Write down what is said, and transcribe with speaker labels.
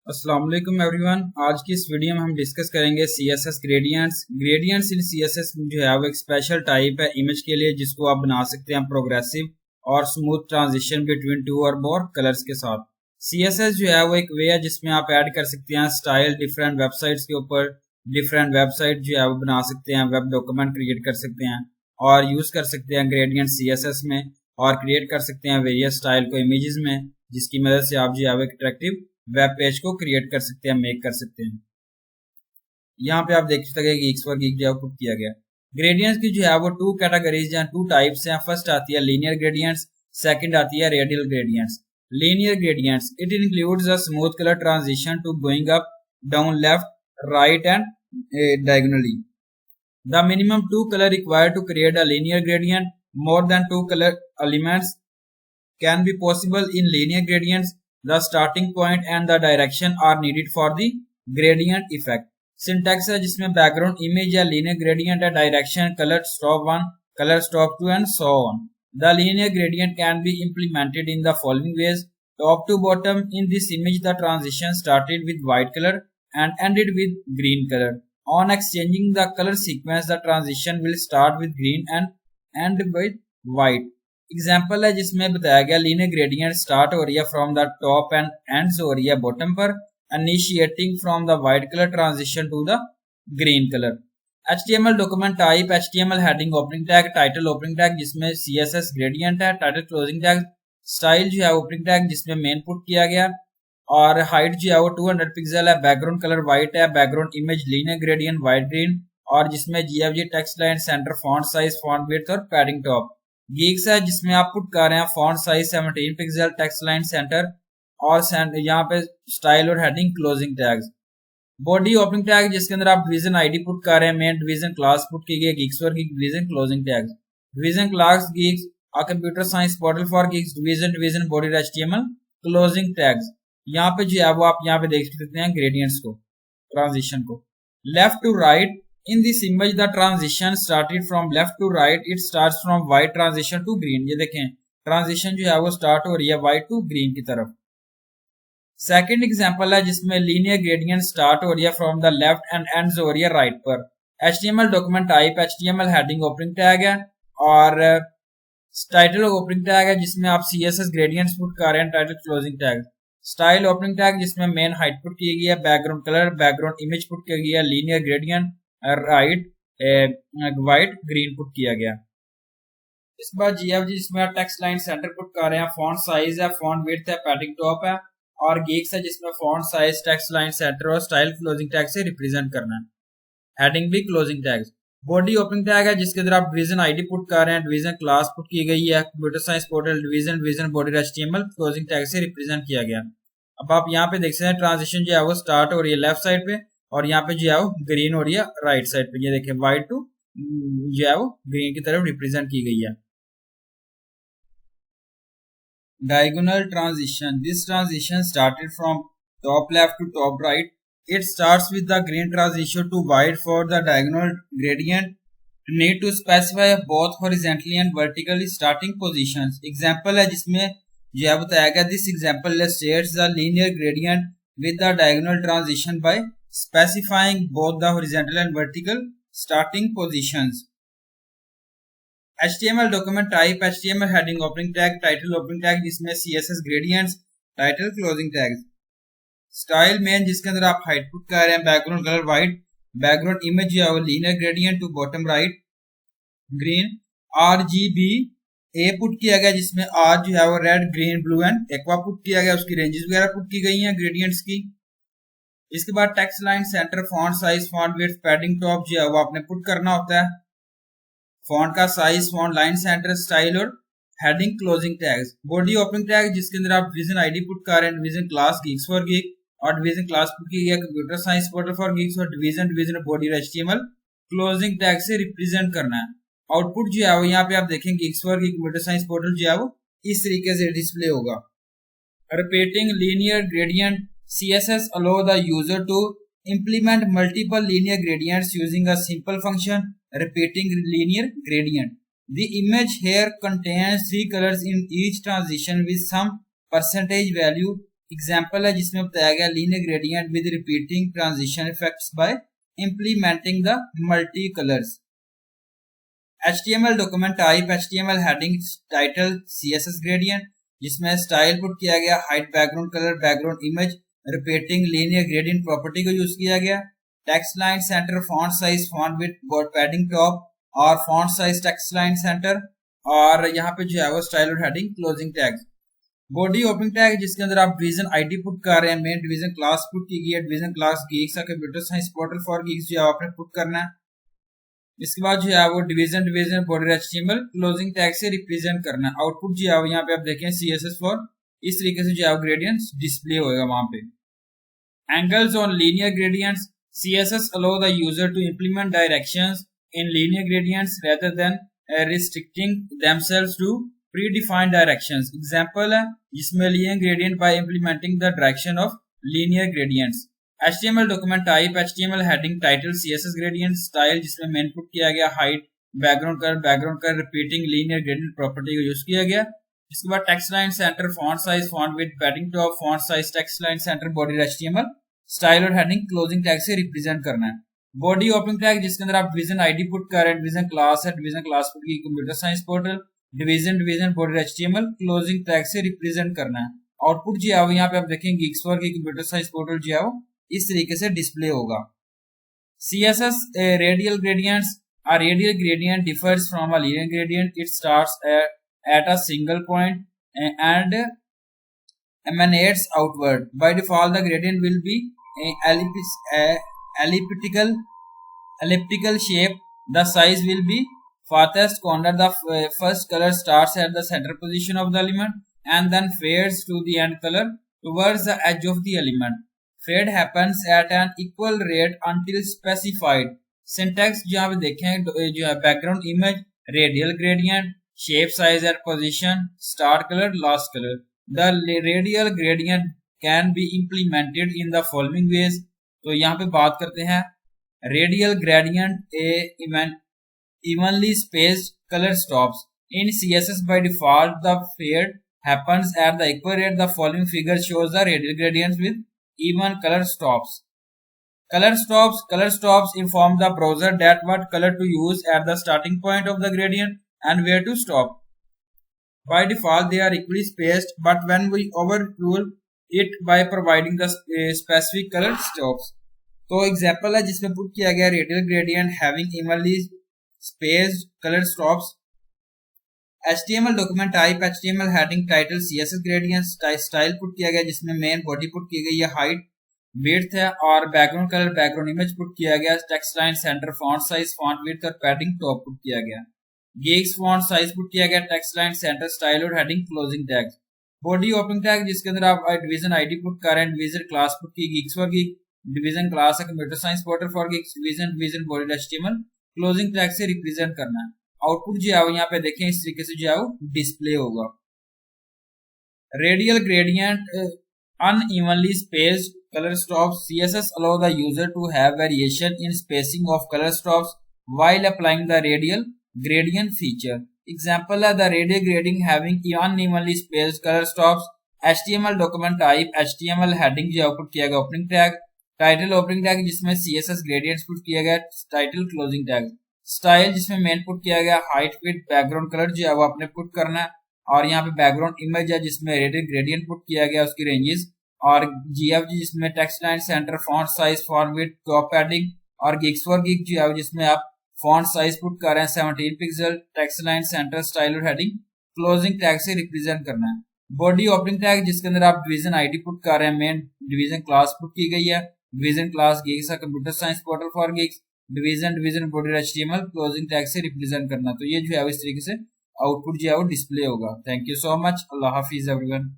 Speaker 1: अस्सलाम वालेकुम एवरीवन। आज की इस वीडियो में हम डिस्कस करेंगे CSS ग्रेडियंट्स इन CSS जो है वो एक स्पेशल टाइप है इमेज के लिए, जिसको आप बना सकते हैं प्रोग्रेसिव और स्मूथ ट्रांजिशन बिटवीन टू और मोर कलर्स के साथ। CSS जो है वो एक वे है जिसमें आप ऐड कर सकते हैं स्टाइल डिफरेंट वेबसाइट्स के ऊपर। डिफरेंट वेबसाइट जो है वो बना सकते हैं, वेब डॉक्यूमेंट क्रिएट कर सकते हैं और यूज कर सकते हैं ग्रेडियंट CSS में, और क्रिएट कर सकते हैं वेरियस स्टाइल को इमेजेस में, जिसकी मदद से आप जो है वो अट्रैक्टिव वेब पेज को क्रिएट कर सकते हैं, मेक कर सकते हैं। यहाँ पे आप देख सकते हैं गीक्स फॉर गीक जो पुट किया गया। ग्रेडियंट्स की जो है वो टू कैटेगरीज या टू टाइप्स हैं। फर्स्ट आती है लीनियर ग्रेडियंट्स, सेकंड आती है radial gradients. Linear gradients it includes a smooth colour transition to going up, down, left, right and diagonally. The minimum two color required to create a linear gradient. More than two color elements can be possible in linear gradients. The starting point and the direction are needed for the gradient effect. Syntax है जिसमें background image या linear gradient है, direction, color stroke 1, color stroke 2 and so on. The linear gradient can be implemented in the following ways. Top to bottom, in this image the transition started with white color and ended with green color. On exchanging the color sequence, the transition will start with green and end with white. Example है जिसमें बताया गया linear gradient start हो रही है from the top and ends हो रही है बॉटम पर, initiating from the white colour transition to the green colour. HTML document type HTML heading opening tag, title opening tag जिसमें CSS ग्रेडियंट है, title closing tag, style जो है opening tag जिसमें main put किया गया, और height जो है वो 200 पिक्सल है, बैकग्राउंड कलर व्हाइट है, background image linear gradient white green, और जिसमें GFG text line, centre, font size, font width और पैडिंग टॉप। गीक्स है जिसमें आप पुट कर रहे हैं font size 17 pixel, text line, centre और यहाँ पे स्टाइल और heading closing tags. Body opening tag जिसके अंदर आप डिवीजन ID पुट कर रहे हैं, मेन डिवीजन क्लास पुट की गई, Geeks for geek division closing tags, division class Geeks, a computer science portal for geeks, division body HTML closing tags. यहाँ पे जो है वो आप यहाँ पे देख सकते हैं ग्रेडियंट्स को, ट्रांजिशन को। Left to right, in this image the transition started from left to right, it starts from white transition to green। ये देखें ट्रांजिशन जो है वो स्टार्ट हो रही है white to green की तरफ। सेकंड एग्जांपल है जिसमें लीनियर ग्रेडियंट स्टार्ट हो रही है from the left and ends हो रही है राइट पर। HTML document type HTML heading opening tag है, और टाइटल ओपनिंग टैग है जिसमें आप CSS ग्रेडियंट्स पुट कर रहे हैं, title closing tag, style opening tag जिसमें मेन हाइट पुट की गई है, background colour, background image put की गई है, linear gradient right, white, green put किया गया। इस बार GFG जिसमें आप टेक्स्ट लाइन सेंटर पुट कर रहे हैं, फॉन्ट साइज है, फॉन्ट विड्थ है, पैडिंग टॉप है, और गीक्स है जिसमें font size, text line centre और स्टाइल क्लोजिंग टैग से रिप्रेजेंट करना है, हेडिंग भी closing tags. Body opening tag है जिसके अंदर आप डिवीजन ID पुट कर रहे हैं, डिवीजन क्लास पुट की गई है, computer science portal division body HTML closing tag से रिप्रेजेंट किया गया। अब आप यहाँ पे देख सकते हैं ट्रांजिशन जो है वो स्टार्ट हो रही है लेफ्ट साइड पे, और यहाँ पे जो है वो ग्रीन हो रही है राइट साइड पे। ये देखिए व्हाइट टू जो है वो ग्रीन की तरफ रिप्रेजेंट की गई है। Diagonal transition, this transition started from top left to top right, it starts with the green transition to white for the diagonal gradient, need to specify both horizontally and vertically starting positions. Example है जिसमें जो है बताया गया, this example illustrates the linear gradient with the diagonal transition by specifying both the horizontal and vertical starting positions. HTML document type HTML heading opening tag, title opening tag जिसमें CSS gradients, title closing tags, style main जिसके अंदर आप height put कर रहे हैं, background colour white, background image जो है वो linear gradient to bottom right green, RGB A put किया गया जिसमें R जो है वो red, green, blue and aqua put किया गया, उसकी रेंजेस वगैरह पुट की गई हैं ग्रेडियंट्स की। इसके बाद text line centre, font size, font width, padding top जो है वो आपने पुट करना होता है, फॉन्ट का size, font line centre, style और heading closing tags. Body opening tag जिसके अंदर आप डिवीजन ID पुट कर रहे हैं, division class Geeks for Geek, और डिवीजन क्लास पुट की गई है computer science portal for geeks, और division body HTML closing tag से रिप्रेजेंट करना है। आउटपुट जो है वो यहाँ पे आप देखेंगे Geeks for geek computer science portal जो है वो इस तरीके से डिस्प्ले होगा। Repeating linear gradient, CSS allow the user to implement multiple linear gradients using a simple function, repeating linear gradient. The image here contains three colors in each transition with some percentage value example है जिसमें बताया गया linear gradient with repeating transition effects by implementing the multi colors. HTML document type HTML heading title CSS gradient जिसमें style put किया गया height background colour background image repeating linear gradient property को use किया गया text line centre font size font width board padding top और font size text line centre और यहाँ पे जो है वो स्टाइल और heading closing tag body opening tag जिसके अंदर आप डिवीजन आईडी पुट कर रहे हैं मेन डिवीजन क्लास पुट की गई है division class Geeks computer science portal for Geeks जो आपने पुट करना है इसके बाद जो है वो division border HTML closing tag से रिप्रेजेंट करना है आउटपुट जो है वो यहाँ पे आप देखें सीएसएस फॉर इस तरीके से जो है ग्रेडियंट्स डिस्प्ले होगा वहां पे angles on linear gradients CSS allow the user to implement directions in linear gradients rather than restricting themselves to predefined directions. Example है जिसमें linear gradient by implementing the direction of linear gradients. HTML document type HTML heading title CSS gradient style जिसमें main put किया गया height background color repeating linear gradient property को use किया गया इसके बाद text line center font size font width padding top font size text line center body HTML style और heading closing tag से represent करना है बॉडी ओपनिंग टैग जिसके अंदर आप डिवीजन आईडी पुट कर रहे हैं डिवीजन क्लास है डिवीजन क्लास पुट की computer science portal division border HTML closing tag से रिप्रेजेंट करना है आउटपुट जो है यहाँ पे आप देखेंगे गीक्सवर्क की कंप्यूटर साइंस पोर्टल जो है इस तरीके से डिस्प्ले होगा CSS radial gradients a radial gradient differs from a linear gradient it starts at a single point and emanates outward by default the gradient will be elliptical shape the size will be farthest corner the first color starts at the center position of the element and then fades to the end color towards the edge of the element fade happens at an equal rate until specified syntax जहाँ पे देखें जो है background image radial gradient shape size at position start color last color the radial gradient can be implemented in the following ways तो यहाँ पे बात करते हैं radial gradient evenly spaced color stops in CSS by default the fade happens at the equal rate the following figure shows the radial gradients with even color stops color stops inform the browser that what color to use at the starting point of the gradient and where to stop by default they are equally spaced but when we overrule it by providing the specific color stops तो example है जिसमें put किया गया radial gradient having evenly spaced colour stops HTML document type HTML heading title CSS gradient style put किया गया जिसमें main body put की गई है हाइट विड्थ है और background colour background image put किया गया text line centre font size font width और पैडिंग टॉप पुट किया गया गीक्स फॉन्ट साइज पुट किया गया टेक्स्ट लाइन सेंटर स्टाइल और heading closing tags body opening tag जिसके अंदर आप डिवीजन आईडी पुट कर रहे हैं डिवीजन क्लास पुट की geeks for geek division class है computer science portal for geeks division body HTML closing tag से रिप्रेजेंट करना है आउटपुट जो है यहाँ पे देखें इस तरीके से जो है डिस्प्ले होगा radial gradient unevenly spaced color stops CSS allow the user to have variation in spacing of color stops while applying the radial gradient feature example है the radial gradient having unevenly spaced color stops HTML document type HTML heading जो output किया गया opening tag title opening tag जिसमें CSS gradients put किया गया title closing tag style जिसमें main put किया गया हाइट विड्थ बैकग्राउंड कलर जो है वो आपने पुट करना है और यहाँ पे बैकग्राउंड इमेज है जिसमें रेडियल ग्रेडियंट पुट किया गया उसकी रेंजेस और GFG जिसमें text line centre font size font width top padding और गिग्स फॉर गिग जो है जिसमें आप फॉन्ट साइज पुट कर रहे हैं 17 pixel text line centre style और हेडिंग क्लोजिंग टैग से रिप्रेजेंट करना है बॉडी ओपनिंग टैग जिसके अंदर आप डिवीजन आईडी पुट कर रहे हैं मेन डिवीजन क्लास पुट की गई है division class gigs computer science portal for gigs division body HTML closing tag से रिप्रेजेंट करना तो ये जो है इस तरीके से आउटपुट जो है वो डिस्प्ले होगा thank you so much Allah Hafiz everyone